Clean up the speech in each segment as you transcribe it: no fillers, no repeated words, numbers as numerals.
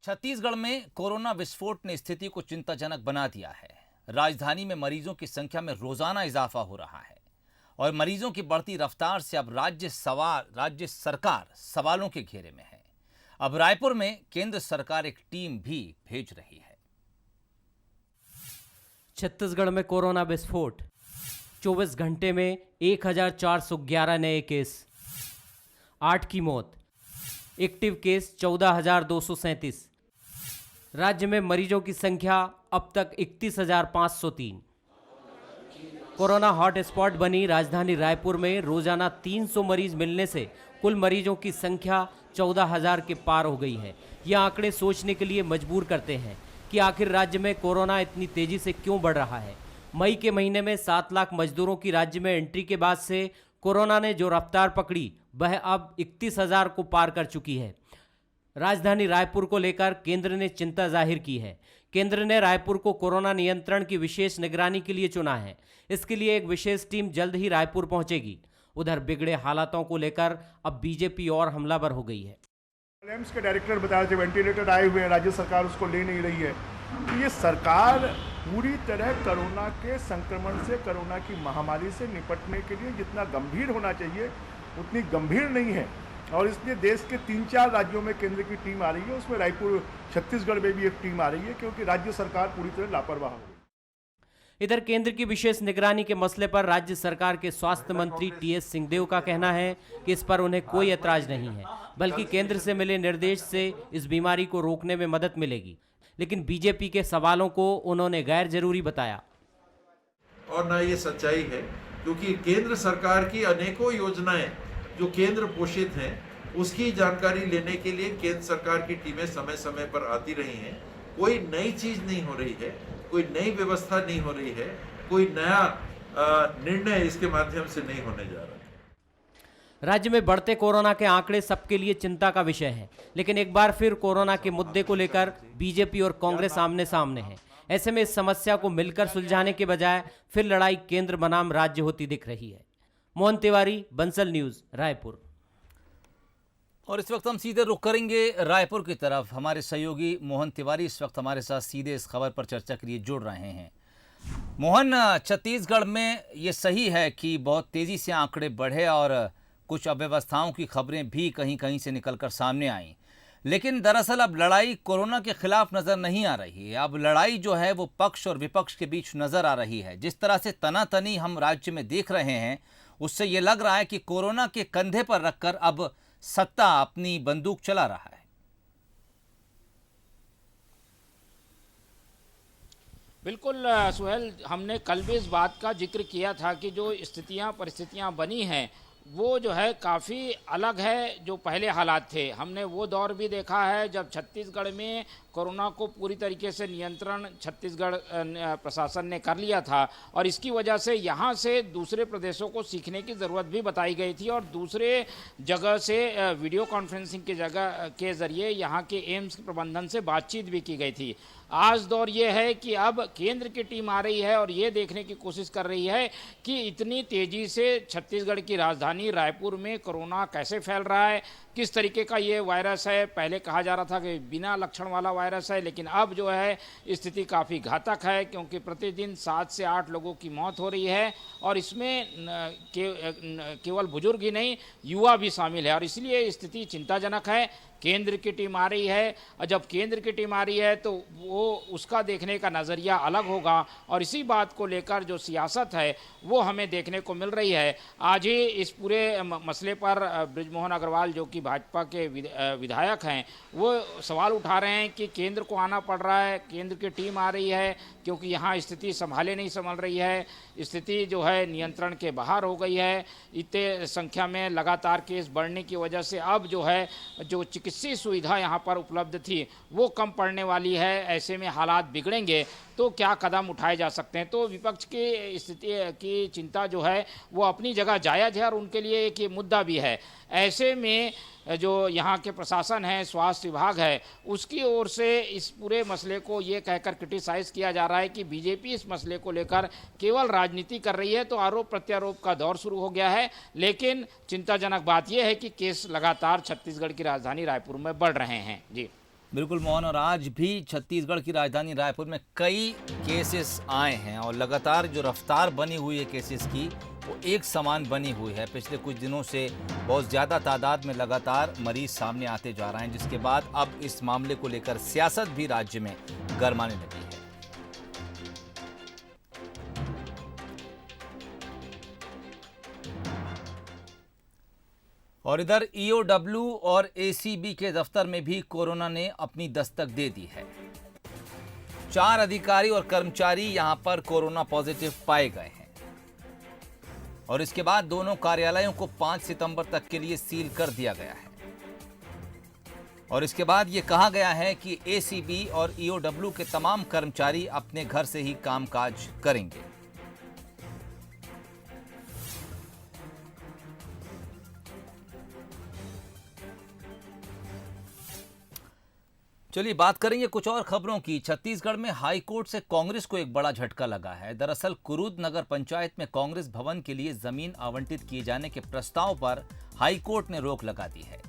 छत्तीसगढ़ में कोरोना विस्फोट ने स्थिति को चिंताजनक बना दिया है। राजधानी में मरीजों की संख्या में रोजाना इजाफा हो रहा है और मरीजों की बढ़ती रफ्तार से अब राज्य सरकार सवालों के घेरे में है। अब रायपुर में केंद्र सरकार एक टीम भी भेज रही है। छत्तीसगढ़ में कोरोना विस्फोट, 24 घंटे में 1411 नए केस, 8 की मौत, एक्टिव केस 14,237। राज्य में मरीजों की संख्या अब तक 31,503। कोरोना हॉटस्पॉट बनी राजधानी रायपुर में रोजाना 300 मरीज मिलने से कुल मरीजों की संख्या 14,000 के पार हो गई है। ये आंकड़े सोचने के लिए मजबूर करते हैं कि आखिर राज्य में कोरोना इतनी तेजी से क्यों बढ़ रहा है। मई के महीने में 7 लाख मजदूरों की राज्य में एंट्री के बाद से कोरोना ने जो रफ्तार पकड़ी वह अब 31,000 को पार कर चुकी है। राजधानी रायपुर को लेकर केंद्र ने चिंता जाहिर की है। केंद्र ने रायपुर को कोरोना नियंत्रण की विशेष निगरानी के लिए चुना है। इसके लिए एक विशेष टीम जल्द ही रायपुर पहुंचेगी। उधर बिगड़े हालातों को लेकर अब बीजेपी और हमलावर हो गई है। एम्स के डायरेक्टर बता रहे थे वेंटिलेटर आए हुए हैं, राज्य सरकार उसको ले नहीं रही है। तो ये सरकार पूरी तरह कोरोना के संक्रमण से, कोरोना की महामारी से निपटने के लिए जितना गंभीर होना चाहिए उतनी गंभीर नहीं है और इसलिए देश के 3-4 राज्यों में केंद्र की टीम आ रही है। उसमें रायपुर, छत्तीसगढ़ में भी एक टीम आ रही है क्योंकि राज्य सरकार पूरी तरह लापरवाह हो गई। इधर केंद्र की विशेष निगरानी के मसले पर राज्य सरकार के स्वास्थ्य मंत्री टीएस सिंहदेव का कहना है कि इस पर उन्हें कोई ऐतराज नहीं है, बल्कि केंद्र से मिले निर्देश से इस बीमारी को रोकने में मदद मिलेगी। लेकिन बीजेपी के सवालों को उन्होंने गैर जरूरी बताया। और ना ये सच्चाई है, क्योंकि केंद्र सरकार की अनेकों योजनाएं जो केंद्र पोषित हैं उसकी जानकारी लेने के लिए केंद्र सरकार की टीमें समय समय पर आती रही हैं। कोई नई चीज नहीं हो रही है, कोई नई व्यवस्था नहीं हो रही है, कोई नया निर्णय इसके माध्यम से नहीं होने जा रहा है। राज्य में बढ़ते कोरोना के आंकड़े सबके लिए चिंता का विषय है, लेकिन एक बार फिर कोरोना के मुद्दे को लेकर बीजेपी और कांग्रेस आमने सामने है। ऐसे में इस समस्या को मिलकर सुलझाने के बजाय फिर लड़ाई केंद्र बनाम राज्य होती दिख रही है। मोहन तिवारी, बंसल न्यूज, रायपुर। और इस वक्त हम सीधे रुख करेंगे रायपुर की तरफ। हमारे सहयोगी मोहन तिवारी इस वक्त हमारे साथ सीधे इस खबर पर चर्चा के लिए जुड़ रहे हैं। मोहन, छत्तीसगढ़ में ये सही है कि बहुत तेजी से आंकड़े बढ़े और कुछ अव्यवस्थाओं की खबरें भी कहीं कहीं से निकलकर सामने आई, लेकिन दरअसल अब लड़ाई कोरोना के खिलाफ नजर नहीं आ रही है। अब लड़ाई जो है वो पक्ष और विपक्ष के बीच नजर आ रही है। जिस तरह से तनातनी हम राज्य में देख रहे हैं उससे ये लग रहा है कि कोरोना के कंधे पर रखकर अब सत्ता अपनी बंदूक चला रहा है। बिल्कुल सुहेल, हमने कल भी इस बात का जिक्र किया था कि जो परिस्थितियां बनी हैं वो जो है काफ़ी अलग है जो पहले हालात थे। हमने वो दौर भी देखा है जब छत्तीसगढ़ में कोरोना को पूरी तरीके से नियंत्रण छत्तीसगढ़ प्रशासन ने कर लिया था और इसकी वजह से यहाँ से दूसरे प्रदेशों को सीखने की ज़रूरत भी बताई गई थी और दूसरे जगह से वीडियो कॉन्फ्रेंसिंग के ज़रिए यहाँ के एम्स के प्रबंधन से बातचीत भी की गई थी। आज दौर ये है कि अब केंद्र की टीम आ रही है और ये देखने की कोशिश कर रही है कि इतनी तेज़ी से छत्तीसगढ़ की राजधानी रायपुर में कोरोना कैसे फैल रहा है, किस तरीके का ये वायरस है। पहले कहा जा रहा था कि बिना लक्षण वाला वायरस है, लेकिन अब जो है स्थिति काफ़ी घातक है क्योंकि प्रतिदिन 7 से 8 लोगों की मौत हो रही है और इसमें केवल बुजुर्ग ही नहीं, युवा भी शामिल है और इसलिए स्थिति चिंताजनक है। केंद्र की टीम आ रही है और जब केंद्र की टीम आ रही है तो वो उसका देखने का नज़रिया अलग होगा और इसी बात को लेकर जो सियासत है वो हमें देखने को मिल रही है। आज ही इस पूरे मसले पर बृजमोहन अग्रवाल जो कि भाजपा के विधायक हैं वो सवाल उठा रहे हैं कि केंद्र को आना पड़ रहा है, केंद्र की टीम आ रही है क्योंकि यहाँ स्थिति नहीं संभल रही है, स्थिति जो है नियंत्रण के बाहर हो गई है। इतने संख्या में लगातार केस बढ़ने की वजह से अब जो है जो चिकित्सीय सुविधा यहाँ पर उपलब्ध थी वो कम पड़ने वाली है। ऐसे में हालात बिगड़ेंगे तो क्या कदम उठाए जा सकते हैं। तो विपक्ष की स्थिति की चिंता जो है वो अपनी जगह जायज़ है और उनके लिए एक ये मुद्दा भी है। ऐसे में जो यहाँ के प्रशासन है, स्वास्थ्य विभाग है, उसकी ओर से इस पूरे मसले को ये कहकर क्रिटिसाइज़ किया जा रहा है कि बीजेपी इस मसले को लेकर केवल राजनीति कर रही है। तो आरोप प्रत्यारोप का दौर शुरू हो गया है। लेकिन चिंताजनक बात यह है कि केस लगातार छत्तीसगढ़ की राजधानी रायपुर में बढ़ रहे हैं। जी बिल्कुल मोहन, और आज भी छत्तीसगढ़ की राजधानी रायपुर में कई केसेस आए हैं और लगातार जो रफ्तार बनी हुई है केसेस की वो एक समान बनी हुई है। पिछले कुछ दिनों से बहुत ज़्यादा तादाद में लगातार मरीज सामने आते जा रहे हैं, जिसके बाद अब इस मामले को लेकर सियासत भी राज्य में गरमाने लगी है। और इधर ईओडब्ल्यू और एसीबी के दफ्तर में भी कोरोना ने अपनी दस्तक दे दी है। 4 अधिकारी और कर्मचारी यहां पर कोरोना पॉजिटिव पाए गए हैं और इसके बाद दोनों कार्यालयों को 5 सितंबर तक के लिए सील कर दिया गया है। और इसके बाद यह कहा गया है कि एसीबी और ईओडब्ल्यू के तमाम कर्मचारी अपने घर से ही कामकाज करेंगे। चलिए बात करेंगे कुछ और खबरों की। छत्तीसगढ़ में हाई कोर्ट से कांग्रेस को एक बड़ा झटका लगा है। दरअसल कुरूद नगर पंचायत में कांग्रेस भवन के लिए जमीन आवंटित किए जाने के प्रस्ताव पर हाई कोर्ट ने रोक लगा दी है।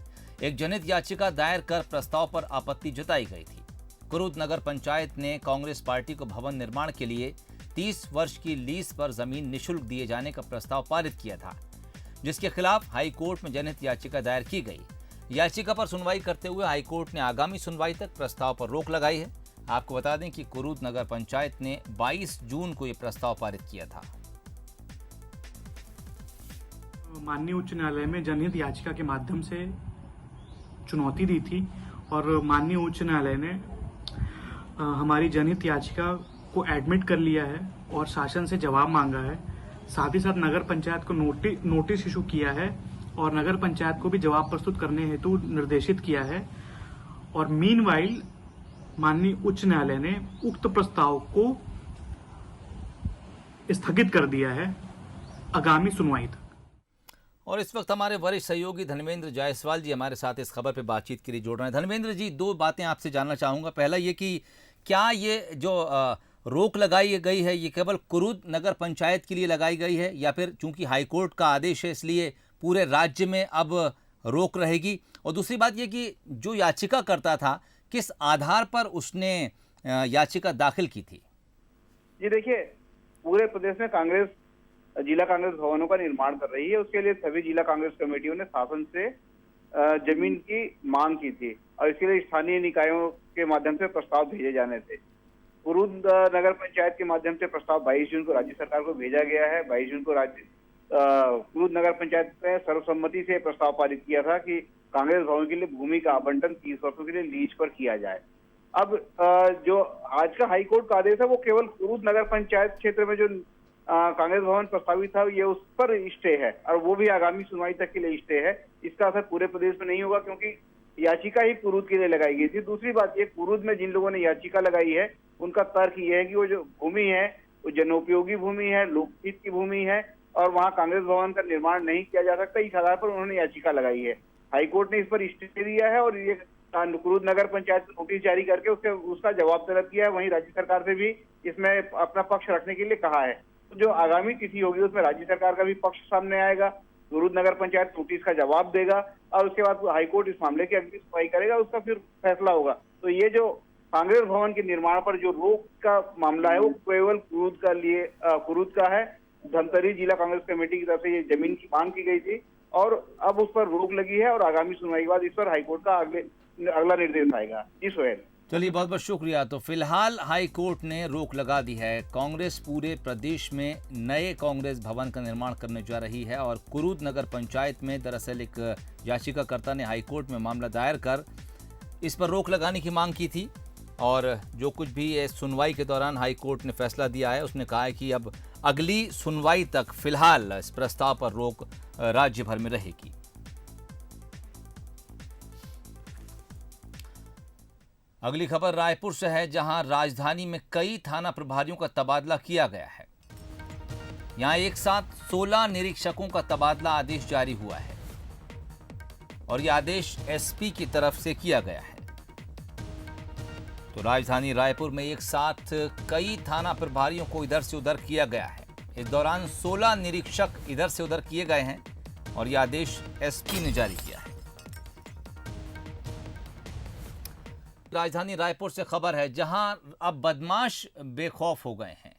एक जनहित याचिका दायर कर प्रस्ताव पर आपत्ति जताई गई थी। कुरूद नगर पंचायत ने कांग्रेस पार्टी को भवन निर्माण के लिए 30 वर्ष की लीज पर जमीन निःशुल्क दिए जाने का प्रस्ताव पारित किया था, जिसके खिलाफ हाई कोर्ट में जनहित याचिका दायर की गई। याचिका पर सुनवाई करते हुए हाईकोर्ट ने आगामी सुनवाई तक प्रस्ताव पर रोक लगाई है। आपको बता दें कि कुरूद नगर पंचायत ने 22 जून को यह प्रस्ताव पारित किया था। माननीय उच्च न्यायालय में जनहित याचिका के माध्यम से चुनौती दी थी और माननीय उच्च न्यायालय ने हमारी जनहित याचिका को एडमिट कर लिया है और शासन से जवाब मांगा है। साथ ही साथ नगर पंचायत को नोटिस इशू किया है और नगर पंचायत को भी जवाब प्रस्तुत करने हेतु निर्देशित किया है। और मीनवाइल माननीय उच्च न्यायालय ने उक्त प्रस्ताव को स्थगित कर दिया है आगामी सुनवाई तक। और इस वक्त हमारे वरिष्ठ सहयोगी धर्मेंद्र जायसवाल जी हमारे साथ इस खबर पर बातचीत के लिए जुड़ रहे हैं। धर्मेंद्र जी, 2 बातें आपसे जानना चाहूंगा। पहला ये कि क्या ये जो रोक लगाई गई है ये केवल कुरूद नगर पंचायत के लिए लगाई गई है या फिर चूंकि हाईकोर्ट का आदेश है इसलिए पूरे राज्य में अब रोक रहेगी? और दूसरी बात ये कि जो याचिका करता था किस आधार पर उसने याचिका दाखिल की थी? जी देखिए, पूरे प्रदेश में कांग्रेस जिला कांग्रेस भवनों का निर्माण कर रही है। उसके लिए सभी जिला कांग्रेस कमेटियों ने शासन से जमीन की मांग की थी और इसके लिए स्थानीय निकायों के माध्यम से प्रस्ताव भेजे जाने थे। कुरूद नगर पंचायत के माध्यम से प्रस्ताव 22 जून को राज्य सरकार को भेजा गया है। 22 जून को कुरूद नगर पंचायत ने सर्वसम्मति से प्रस्ताव पारित किया था कि कांग्रेस भवन के लिए भूमि का आवंटन 30 वर्षों के लिए लीज पर किया जाए। अब जो आज का हाईकोर्ट का आदेश है वो केवल कुरूद नगर पंचायत क्षेत्र में जो कांग्रेस भवन प्रस्तावित था ये उस पर स्टे है और वो भी आगामी सुनवाई तक के लिए स्टे है। इसका असर पूरे प्रदेश में नहीं होगा क्योंकि याचिका ही कुरूद के लिए लगाई गई थी। दूसरी बात ये, कुरूद में जिन लोगों ने याचिका लगाई है उनका तर्क ये है कि वो जो भूमि है वो जनोपयोगी भूमि है, लोकहित की भूमि है और वहाँ कांग्रेस भवन का निर्माण नहीं किया जा सकता। इस आधार पर उन्होंने याचिका लगाई है। हाईकोर्ट ने इस पर स्टे दिया है और ये कुरूद नगर पंचायत को नोटिस जारी करके उसका जवाब तलब किया है। वहीं राज्य सरकार से भी इसमें अपना पक्ष रखने के लिए कहा है। तो जो आगामी तिथि होगी उसमें राज्य सरकार का भी पक्ष सामने आएगा, कुरूद नगर पंचायत नोटिस का जवाब देगा और उसके बाद हाईकोर्ट इस मामले की अगली सुनवाई करेगा, उसका फिर फैसला होगा। तो ये जो कांग्रेस भवन के निर्माण पर जो रोक का मामला है वो केवल कुरूद का है। धमतरी जिला कांग्रेस कमेटी की तरफ से ये जमीन की मांग की गई थी और अब उस पर रोक लगी है और आगामी सुनवाई के बाद इस पर हाईकोर्ट का अगला निर्देश आएगा। जी सोहेल। चलिए, बहुत बहुत शुक्रिया। तो फिलहाल हाई कोर्ट ने रोक लगा दी है। कांग्रेस पूरे प्रदेश में नए कांग्रेस भवन का निर्माण करने जा रही है और कुरूद नगर पंचायत में दरअसल एक याचिकाकर्ता ने हाई कोर्ट में मामला दायर कर इस पर रोक लगाने की मांग की थी और जो कुछ भी इस सुनवाई के दौरान हाई कोर्ट ने फैसला दिया है उसने कहा है कि अब अगली सुनवाई तक फिलहाल इस प्रस्ताव पर रोक राज्य भर में रहेगी। अगली खबर रायपुर से है, जहां राजधानी में कई थाना प्रभारियों का तबादला किया गया है। यहां एक साथ 16 निरीक्षकों का तबादला आदेश जारी हुआ है और यह आदेश एसपी की तरफ से किया गया है। तो राजधानी रायपुर में एक साथ कई थाना प्रभारियों को इधर से उधर किया गया है। इस दौरान 16 निरीक्षक इधर से उधर किए गए हैं और यह आदेश एसपी ने जारी किया है। राजधानी रायपुर से खबर है, जहां अब बदमाश बेखौफ हो गए हैं।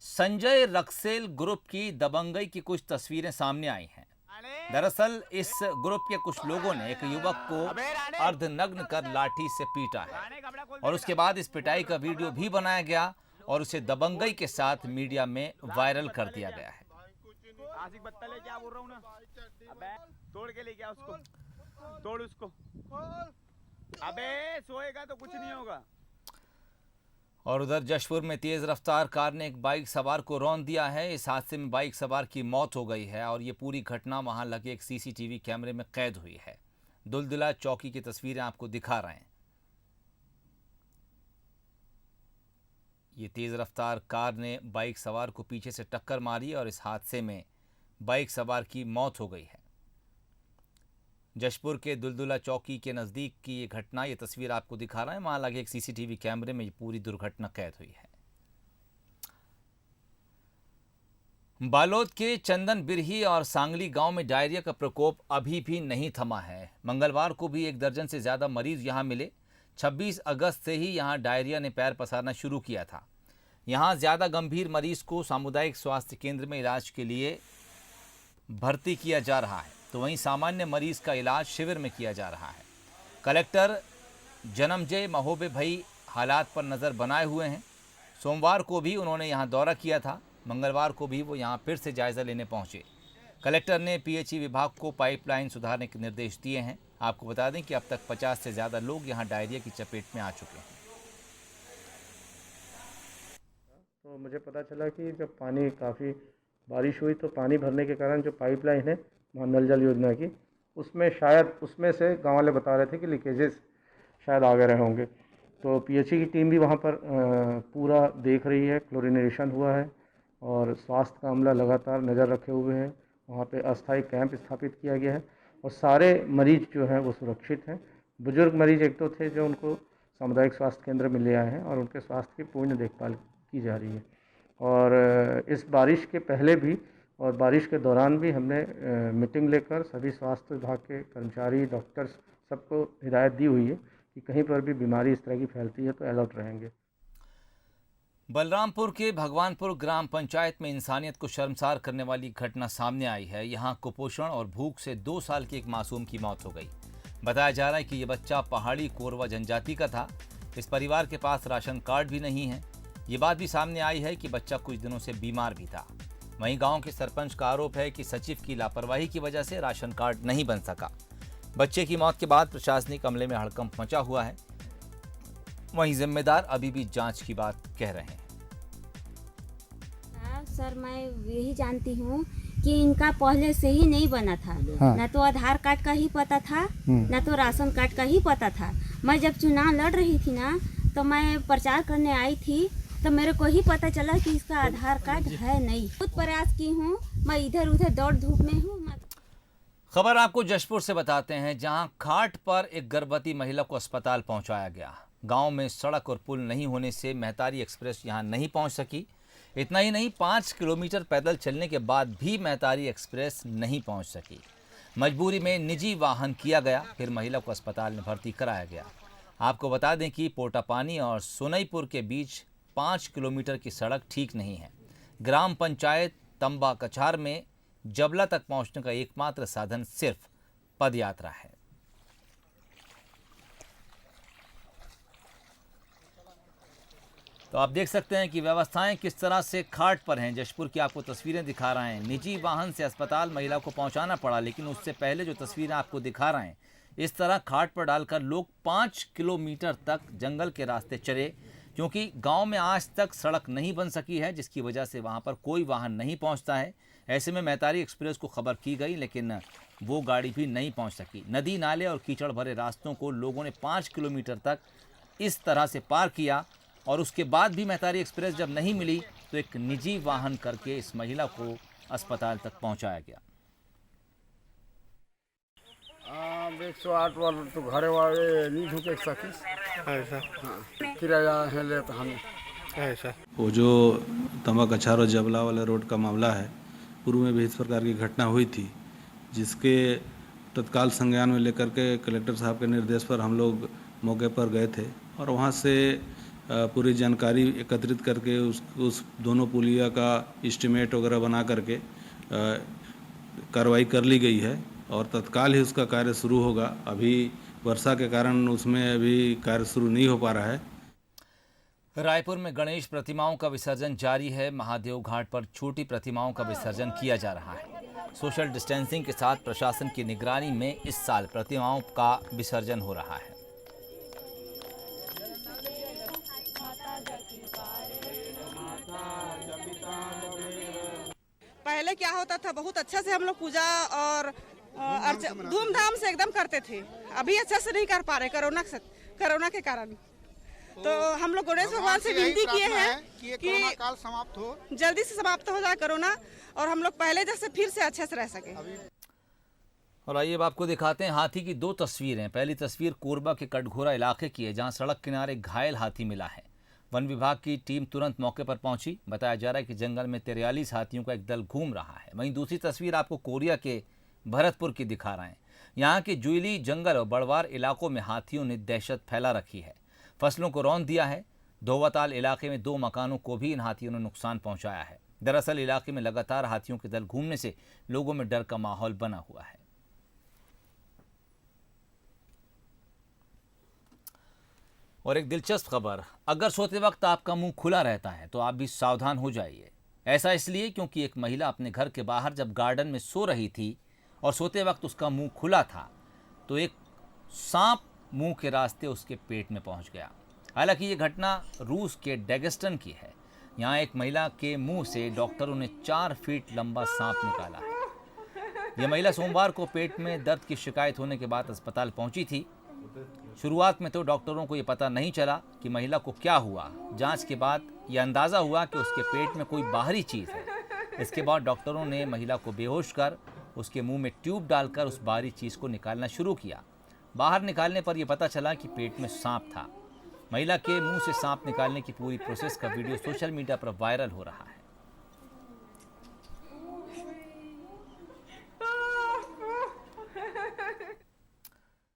संजय रक्सेल ग्रुप की दबंगई की कुछ तस्वीरें सामने आई हैं। दरअसल इस ग्रुप के कुछ लोगों ने एक युवक को अर्धनग्न कर लाठी से पीटा है और उसके बाद इस पिटाई का वीडियो भी बनाया गया और उसे दबंगई के साथ मीडिया में वायरल कर दिया गया है। तोड़ के लेके आ उसको, तोड़ उसको। अबे सोएगा तो कुछ नहीं होगा। और उधर जशपुर में तेज रफ्तार कार ने एक बाइक सवार को रौंद दिया है। इस हादसे में बाइक सवार की मौत हो गई है और ये पूरी घटना वहां लगे एक सीसीटीवी कैमरे में कैद हुई है। दुलदुला चौकी की तस्वीरें आपको दिखा रहे हैं। ये तेज रफ्तार कार ने बाइक सवार को पीछे से टक्कर मारी और इस हादसे में बाइक सवार की मौत हो गई है। जशपुर के दुलदुला चौकी के नज़दीक की ये घटना, ये तस्वीर आपको दिखा रहा है। वहां लगे एक सीसीटीवी कैमरे में ये पूरी दुर्घटना कैद हुई है। बालोद के चंदन बिरही और सांगली गांव में डायरिया का प्रकोप अभी भी नहीं थमा है। मंगलवार को भी 1 दर्जन से ज़्यादा मरीज यहां मिले। 26 अगस्त से ही यहां डायरिया ने पैर पसारना शुरू किया था। यहां ज़्यादा गंभीर मरीज को सामुदायिक स्वास्थ्य केंद्र में इलाज के लिए भर्ती किया जा रहा है, तो वहीं सामान्य मरीज का इलाज शिविर में किया जा रहा है। कलेक्टर जन्मजय महोबे भाई हालात पर नज़र बनाए हुए हैं। सोमवार को भी उन्होंने यहां दौरा किया था। मंगलवार को भी वो यहां फिर से जायज़ा लेने पहुंचे। कलेक्टर ने पीएचई विभाग को पाइपलाइन सुधारने के निर्देश दिए हैं। आपको बता दें कि अब तक 50 से ज़्यादा लोग यहां डायरिया की चपेट में आ चुके हैं। तो मुझे पता चला कि जब पानी काफ़ी बारिश हुई तो पानी भरने के कारण जो पाइपलाइन है वहाँ नल जल योजना की, उसमें शायद उसमें से गाँव वाले बता रहे थे कि लीकेजेस शायद आ गए रहे होंगे। तो पीएचई की टीम भी वहाँ पर पूरा देख रही है, क्लोरिनेशन हुआ है और स्वास्थ्य का अमला लगातार नज़र रखे हुए हैं। वहाँ पे अस्थायी कैंप स्थापित किया गया है और सारे मरीज जो हैं वो सुरक्षित हैं। बुजुर्ग मरीज एक दो थे जो उनको सामुदायिक स्वास्थ्य केंद्र में ले आए हैं और उनके स्वास्थ्य की पूर्ण देखभाल की जा रही है। और इस बारिश के पहले भी और बारिश के दौरान भी हमने मीटिंग लेकर सभी स्वास्थ्य विभाग के कर्मचारी, डॉक्टर्स सबको हिदायत दी हुई है कि कहीं पर भी बीमारी इस तरह की फैलती है तो अलर्ट रहेंगे। बलरामपुर के भगवानपुर ग्राम पंचायत में इंसानियत को शर्मसार करने वाली घटना सामने आई है। यहां कुपोषण और भूख से 2 साल के एक मासूम की मौत हो गई। बताया जा रहा है कि ये बच्चा पहाड़ी कोरवा जनजाति का था। इस परिवार के पास राशन कार्ड भी नहीं है। ये बात भी सामने आई है कि बच्चा कुछ दिनों से बीमार भी था। वहीं गांव के सरपंच का आरोप है कि सचिव की लापरवाही की वजह से राशन कार्ड नहीं बन सका। बच्चे की मौत के बाद प्रशासनिक अमले में हड़कंप मचा हुआ है। वहीं जिम्मेदार अभी भी जांच की बात कह रहे हैं। सर, मैं यही जानती हूँ कि इनका पहले से ही नहीं बना था। हाँ। न तो आधार कार्ड का ही पता था, न तो राशन कार्ड का ही पता था। मैं जब चुनाव लड़ रही थी ना, तो मैं प्रचार करने आई थी तो मेरे को ही पता चला कि इसका आधार कार्ड है नहीं। खुद प्रयास की हूँ, मैं इधर उधर दौड़ धूप में हूँ। खबर आपको जशपुर से बताते हैं, जहां खाट पर एक गर्भवती महिला को अस्पताल पहुंचाया गया। गांव में सड़क और पुल नहीं होने से मेहतारी एक्सप्रेस यहां नहीं पहुंच सकी। इतना ही नहीं, 5 किलोमीटर पैदल चलने के बाद भी मेहतारी एक्सप्रेस नहीं पहुंच सकी। मजबूरी में निजी वाहन किया गया, फिर महिला को अस्पताल में भर्ती कराया गया। आपको बता दें कि पोटापानी और सोनईपुर के बीच 5 किलोमीटर की सड़क ठीक नहीं है। ग्राम पंचायत तंबा कछार में जबला तक पहुंचने का एकमात्र साधन सिर्फ पदयात्रा है। तो आप देख सकते हैं कि व्यवस्थाएं किस तरह से खाट पर हैं। जशपुर की आपको तस्वीरें दिखा रहे हैं। निजी वाहन से अस्पताल महिला को पहुंचाना पड़ा, लेकिन उससे पहले जो तस्वीरें आपको दिखा रहे हैं, इस तरह खाट पर डालकर लोग 5 किलोमीटर तक जंगल के रास्ते चले, क्योंकि गांव में आज तक सड़क नहीं बन सकी है, जिसकी वजह से वहां पर कोई वाहन नहीं पहुंचता है। ऐसे में मेहतारी एक्सप्रेस को खबर की गई, लेकिन वो गाड़ी भी नहीं पहुंच सकी। नदी नाले और कीचड़ भरे रास्तों को लोगों ने 5 किलोमीटर तक इस तरह से पार किया और उसके बाद भी मेहतारी एक्सप्रेस जब नहीं मिली तो एक निजी वाहन करके इस महिला को अस्पताल तक पहुंचाया गया। 108 वाला तो घरे वाले नहीं ढुके सकिस ऐसा। हाँ, किराया है ले तो हम ऐसा। वो जो तंबा कछार और जबला वाले रोड का मामला है, पूर्व में भी इस प्रकार की घटना हुई थी, जिसके तत्काल संज्ञान में लेकर के कलेक्टर साहब के निर्देश पर हम लोग मौके पर गए थे और वहाँ से पूरी जानकारी एकत्रित करके उस दोनों पुलिया का एस्टीमेट वगैरह बना करके कार्रवाई कर ली गई है और तत्काल ही उसका कार्य शुरू होगा। अभी वर्षा के कारण उसमें अभी कार्य शुरू नहीं हो पा रहा है। रायपुर में गणेश प्रतिमाओं का विसर्जन जारी है। महादेव घाट पर छोटी प्रतिमाओं का विसर्जन किया जा रहा है। सोशल डिस्टेंसिंग के साथ प्रशासन की निगरानी में इस साल प्रतिमाओं का विसर्जन हो रहा है। पहले क्या होता था, बहुत अच्छा से हम लोग पूजा और धूमधाम से एकदम करते थे। अभी अच्छा से नहीं कर पा रहे कोरोना के कारण। तो हम लोग गणेश भगवान से विनती किए हैं कि काल समाप्त हो, जल्दी से समाप्त हो जाए कोरोना और हम लोग पहले जैसे फिर से अच्छे से रह सके। और आइए अब आपको दिखाते हैं हाथी की दो तस्वीरें। पहली तस्वीर कोरबा के कटघोरा इलाके की है, जहां सड़क किनारे घायल हाथी मिला है। वन विभाग की टीम तुरंत मौके पर पहुंची। बताया जा रहा है कि जंगल में 43 हाथियों का एक दल घूम रहा है। वहीं दूसरी तस्वीर आपको कोरिया के भरतपुर की दिखा रहे हैं। यहाँ के जुइली जंगल और बड़वार इलाकों में हाथियों ने दहशत फैला रखी है। फसलों को रौंद दिया है। धोवाताल इलाके में 2 मकानों को भी इन हाथियों ने नुकसान पहुंचाया है। दरअसल इलाके में लगातार हाथियों के दल घूमने से लोगों में डर का माहौल बना हुआ है। और एक दिलचस्प खबर, अगर सोते वक्त आपका मुंह खुला रहता है तो आप भी सावधान हो जाइए। ऐसा इसलिए क्योंकि एक महिला अपने घर के बाहर जब गार्डन में सो रही थी और सोते वक्त उसका मुंह खुला था तो एक सांप मुंह के रास्ते उसके पेट में पहुंच गया। हालांकि ये घटना रूस के डेगेस्टन की है। यहाँ एक महिला के मुंह से डॉक्टरों ने 4 फीट लंबा सांप निकाला है। यह महिला सोमवार को पेट में दर्द की शिकायत होने के बाद अस्पताल पहुंची थी। शुरुआत में तो डॉक्टरों को ये पता नहीं चला कि महिला को क्या हुआ। जांच के बाद यह अंदाज़ा हुआ कि उसके पेट में कोई बाहरी चीज़ है। इसके बाद डॉक्टरों ने महिला को बेहोश कर उसके मुंह में ट्यूब डालकर उस बाहरी चीज़ को निकालना शुरू किया। बाहर निकालने पर यह पता चला कि पेट में सांप था। महिला के मुंह से सांप निकालने की पूरी प्रोसेस का वीडियो सोशल मीडिया पर वायरल हो रहा है।